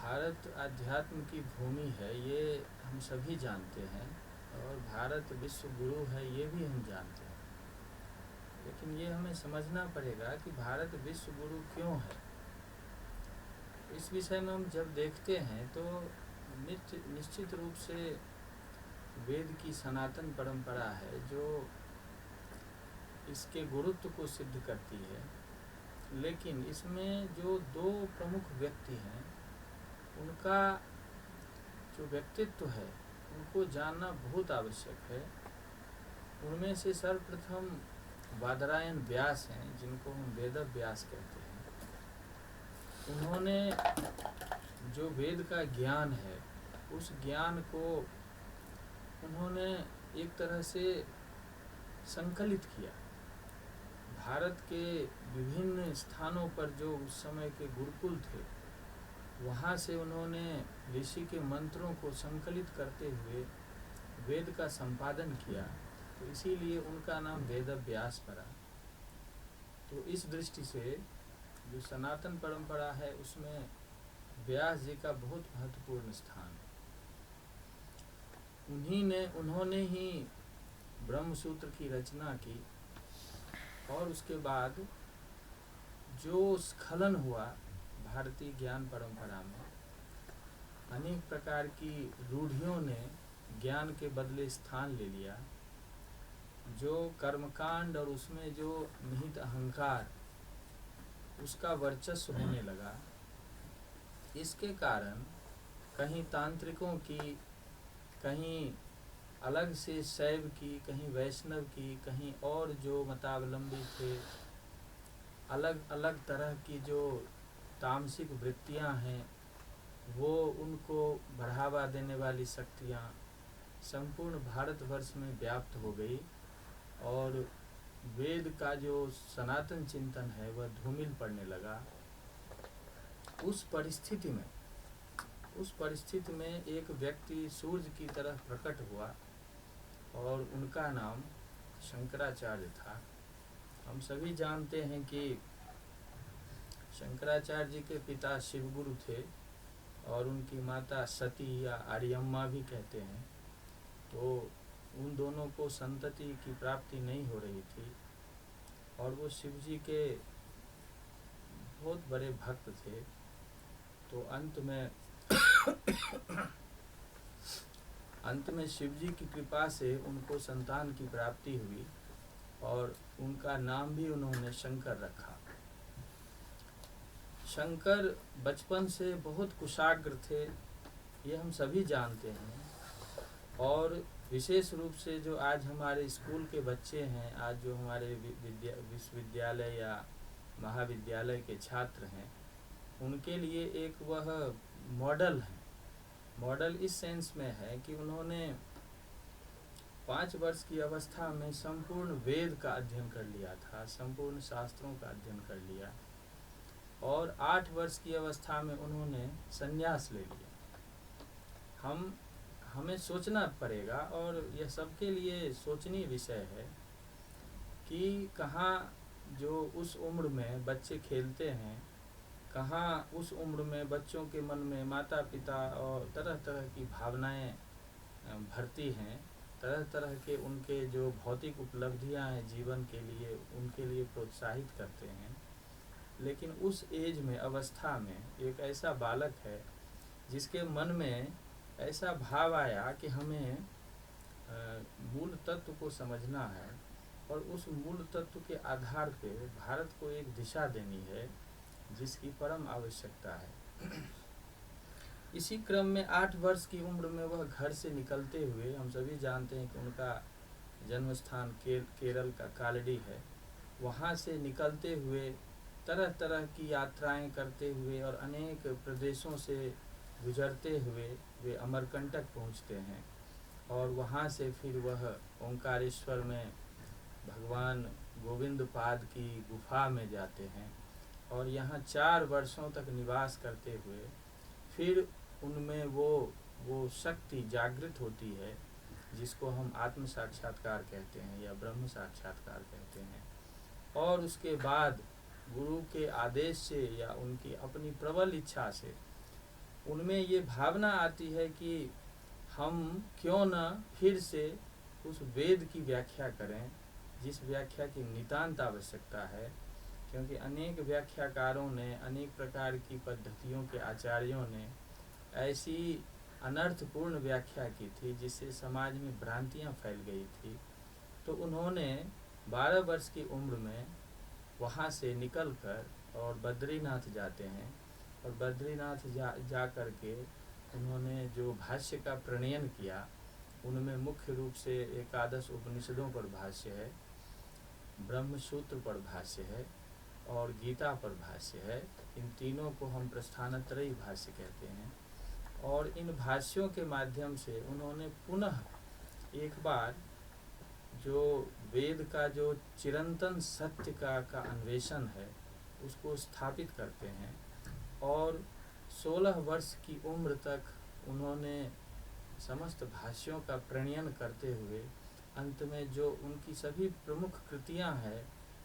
भारत आध्यात्म की भूमि है, ये हम सभी जानते हैं। और भारत विश्व गुरु है, ये भी हम जानते हैं। लेकिन ये हमें समझना पड़ेगा कि भारत विश्व गुरु क्यों है। इस विषय में हम जब देखते हैं तो निश्चित रूप से वेद की सनातन परंपरा है जो इसके गुरुत्व को सिद्ध करती है। लेकिन इसमें जो दो प्रमुख व्यक्ति हैं, उनका जो व्यक्तित्व है उनको जानना बहुत आवश्यक है। उनमें से सर्वप्रथम बादरायण व्यास हैं, जिनको हम वेद व्यास कहते हैं। उन्होंने जो वेद का ज्ञान है, उस ज्ञान को उन्होंने एक तरह से संकलित किया। भारत के विभिन्न स्थानों पर जो उस समय के गुरुकुल थे, वहाँ से उन्होंने ऋषि के मंत्रों को संकलित करते हुए वेद का संपादन किया। तो इसीलिए उनका नाम वेद व्यास पड़ा। तो इस दृष्टि से जो सनातन परंपरा है, उसमें व्यास जी का बहुत महत्वपूर्ण स्थान है। उन्होंने ही ब्रह्मसूत्र की रचना की। और उसके बाद जो स्खलन हुआ भारतीय ज्ञान परंपरा में, अनेक प्रकार की रूढ़ियों ने ज्ञान के बदले स्थान ले लिया। जो कर्मकांड और उसमें जो निहित अहंकार, उसका वर्चस्व होने लगा। इसके कारण कहीं तांत्रिकों की, कहीं अलग से शैव की, कहीं वैष्णव की, कहीं और जो मतावलंबी थे, अलग अलग तरह की जो तामसिक वृत्तियां हैं, वो उनको बढ़ावा देने वाली शक्तियां संपूर्ण भारतवर्ष में व्याप्त हो गई। और वेद का जो सनातन चिंतन है वह धूमिल पड़ने लगा। उस परिस्थिति में एक व्यक्ति सूर्य की तरह प्रकट हुआ और उनका नाम शंकराचार्य था। हम सभी जानते हैं कि शंकराचार्य जी के पिता शिवगुरु थे और उनकी माता सती या आर्यम्मा भी कहते हैं। तो उन दोनों को संतति की प्राप्ति नहीं हो रही थी और वो शिव जी के बहुत बड़े भक्त थे। तो अंत में शिव जी की कृपा से उनको संतान की प्राप्ति हुई और उनका नाम भी उन्होंने शंकर रखा। शंकर बचपन से बहुत कुशाग्र थे, ये हम सभी जानते हैं। और विशेष रूप से जो आज हमारे स्कूल के बच्चे हैं, आज जो हमारे विश्वविद्यालय या महाविद्यालय के छात्र हैं, उनके लिए एक वह मॉडल है। मॉडल इस सेंस में है कि उन्होंने 5 वर्ष की अवस्था में संपूर्ण वेद का अध्ययन कर लिया था, संपूर्ण शास्त्रों का अध्ययन कर लिया। और 8 वर्ष की अवस्था में उन्होंने संन्यास ले लिया। हमें सोचना पड़ेगा, और यह सबके लिए सोचनीय विषय है कि कहाँ जो उस उम्र में बच्चे खेलते हैं, कहाँ उस उम्र में बच्चों के मन में माता पिता और तरह तरह की भावनाएं भरती हैं, तरह तरह के उनके जो भौतिक उपलब्धियां हैं जीवन के लिए, उनके लिए प्रोत्साहित करते हैं। लेकिन उस एज में, अवस्था में, एक ऐसा बालक है जिसके मन में ऐसा भाव आया कि हमें मूल तत्व को समझना है और उस मूल तत्व के आधार पे भारत को एक दिशा देनी है जिसकी परम आवश्यकता है। इसी क्रम में 8 वर्ष की उम्र में वह घर से निकलते हुए, हम सभी जानते हैं कि उनका जन्म स्थान केरल का कालड़ी है, वहाँ से निकलते हुए तरह तरह की यात्राएं करते हुए और अनेक प्रदेशों से गुजरते हुए वे अमरकंटक पहुँचते हैं। और वहाँ से फिर वह ओंकारेश्वर में भगवान गोविंद पाद की गुफा में जाते हैं और यहाँ 4 वर्षों तक निवास करते हुए फिर उनमें वो शक्ति जागृत होती है जिसको हम आत्म साक्षात्कार कहते हैं या ब्रह्म साक्षात्कार कहते हैं। और उसके बाद गुरु के आदेश से या उनकी अपनी प्रबल इच्छा से उनमें ये भावना आती है कि हम क्यों न फिर से उस वेद की व्याख्या करें जिस व्याख्या की नितांत आवश्यकता है, क्योंकि अनेक व्याख्याकारों ने, अनेक प्रकार की पद्धतियों के आचार्यों ने ऐसी अनर्थपूर्ण व्याख्या की थी जिससे समाज में भ्रांतियां फैल गई थी। तो उन्होंने 12 वर्ष की उम्र में वहाँ से निकलकर और बद्रीनाथ जाते हैं, और बद्रीनाथ जा कर के उन्होंने जो भाष्य का प्रणयन किया, उनमें मुख्य रूप से एकादश उपनिषदों पर भाष्य है, ब्रह्मसूत्र पर भाष्य है और गीता पर भाष्य है। इन तीनों को हम प्रस्थानत्रयी भाष्य कहते हैं। और इन भाष्यों के माध्यम से उन्होंने पुनः एक बार जो वेद का जो चिरंतन सत्य का अन्वेषण है उसको स्थापित करते हैं। और 16 वर्ष की उम्र तक उन्होंने समस्त भाष्यों का प्रणयन करते हुए अंत में जो उनकी सभी प्रमुख कृतियां हैं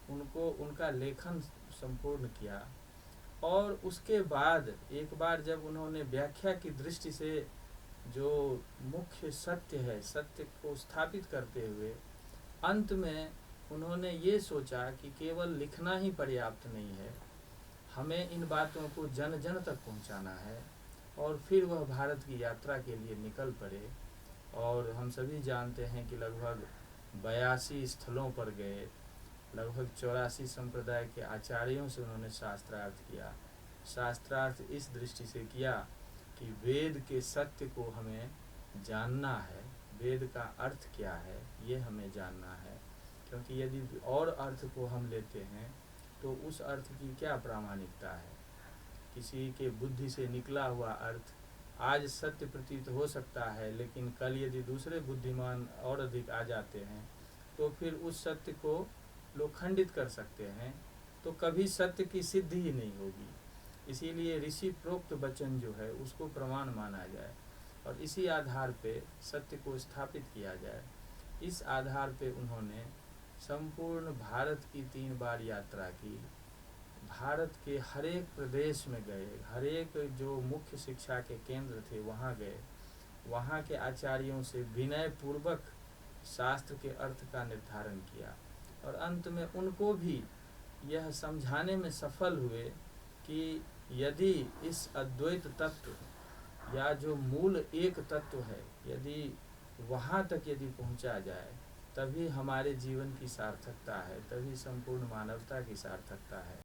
उनको उनका लेखन संपूर्ण किया। और उसके बाद एक बार जब उन्होंने व्याख्या की दृष्टि से जो मुख्य सत्य है, सत्य को स्थापित करते हुए अंत में उन्होंने ये सोचा कि केवल लिखना ही पर्याप्त नहीं है, हमें इन बातों को जन जन तक पहुंचाना है। और फिर वह भारत की यात्रा के लिए निकल पड़े। और हम सभी जानते हैं कि लगभग 82 स्थलों पर गए, लगभग 84 संप्रदाय के आचार्यों से उन्होंने शास्त्रार्थ किया। शास्त्रार्थ इस दृष्टि से किया कि वेद के सत्य को हमें जानना है, वेद का अर्थ क्या है ये हमें जानना है, क्योंकि यदि और अर्थ को हम लेते हैं तो उस अर्थ की क्या प्रामाणिकता है। किसी के बुद्धि से निकला हुआ अर्थ आज सत्य प्रतीत हो सकता है, लेकिन कल यदि दूसरे बुद्धिमान और अधिक आ जाते हैं तो फिर उस सत्य को लोग खंडित कर सकते हैं, तो कभी सत्य की सिद्धि ही नहीं होगी। इसीलिए ऋषि प्रोक्त वचन जो है उसको प्रमाण माना जाए और इसी आधार पे सत्य को स्थापित किया जाए। इस आधार पे उन्होंने संपूर्ण भारत की 3 बार यात्रा की, भारत के हर एक प्रदेश में गए, हर एक जो मुख्य शिक्षा के केंद्र थे वहाँ गए, वहाँ के आचार्यों से विनय पूर्वक शास्त्र के अर्थ का निर्धारण किया और अंत में उनको भी यह समझाने में सफल हुए कि यदि इस अद्वैत तत्व या जो मूल एक तत्व है, यदि वहाँ तक यदि पहुँचा जाए तभी हमारे जीवन की सार्थकता है, तभी संपूर्ण मानवता की सार्थकता है।